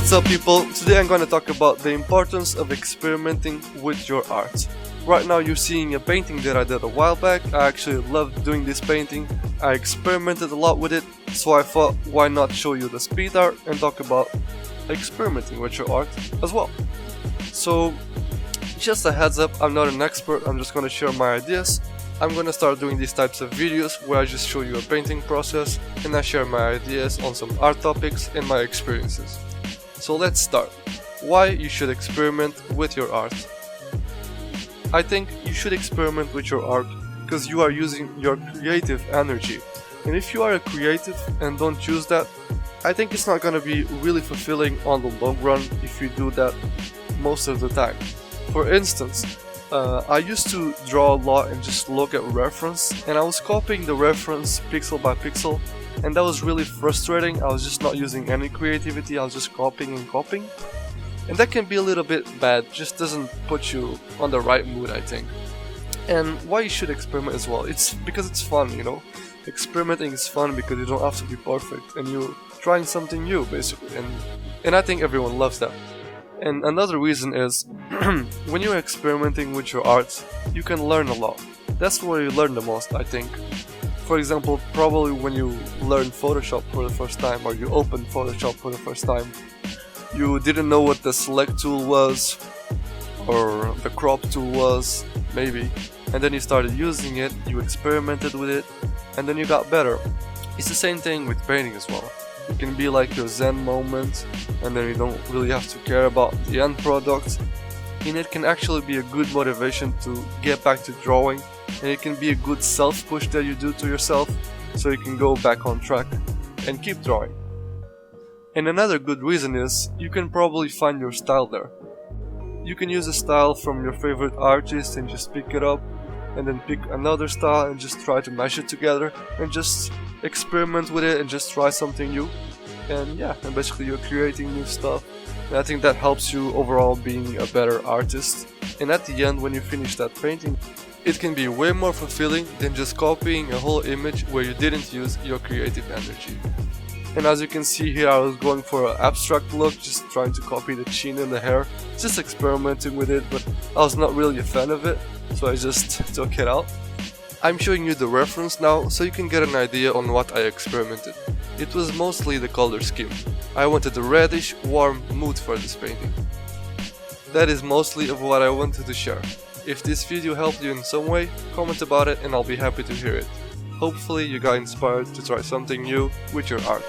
What's up people, today I'm going to talk about the importance of experimenting with your art. Right now you're seeing a painting that I did a while back. I actually loved doing this painting. I experimented a lot with it, so I thought why not show you the speed art and talk about experimenting with your art as well. So just a heads up, I'm not an expert, I'm just going to share my ideas. I'm going to start doing these types of videos where I just show you a painting process and I share my ideas on some art topics and my experiences. So let's start. Why you should experiment with your art. I think you should experiment with your art because you are using your creative energy. And if you are a creative and don't use that, I think it's not going to be really fulfilling on the long run if you do that most of the time. For instance, I used to draw a lot and just look at reference, and I was copying the reference pixel by pixel, and that was really frustrating. I was just not using any creativity, I was just copying and copying. And that can be a little bit bad, just doesn't put you on the right mood, I think. And why you should experiment as well, it's because it's fun, you know. Experimenting is fun because you don't have to be perfect and you're trying something new basically, and I think everyone loves that. And another reason is when you're experimenting with your art, you can learn a lot. That's where you learn the most, I think. For example, probably when you learn Photoshop for the first time, or you open Photoshop for the first time, you didn't know what the select tool was or the crop tool was, maybe, and then you started using it, you experimented with it, and then you got better. It's the same thing with painting as well. It can be like your zen moment, and then you don't really have to care about the end product, and it can actually be a good motivation to get back to drawing, and it can be a good self-push that you do to yourself so you can go back on track and keep drawing. And another good reason is you can probably find your style there. You can use a style from your favorite artist and just pick it up, and then pick another style and just try to mash it together and just experiment with it and just try something new. And yeah, and basically you're creating new stuff, and I think that helps you overall being a better artist. And at the end, when you finish that painting, it can be way more fulfilling than just copying a whole image where you didn't use your creative energy. And as you can see here, I was going for an abstract look, just trying to copy the chin and the hair, just experimenting with it, but I was not really a fan of it, so I just took it out. I'm showing you the reference now so you can get an idea on what I experimented. It was mostly the color scheme. I wanted a reddish, warm mood for this painting. That is mostly of what I wanted to share. If this video helped you in some way, comment about it and I'll be happy to hear it. Hopefully you got inspired to try something new with your art.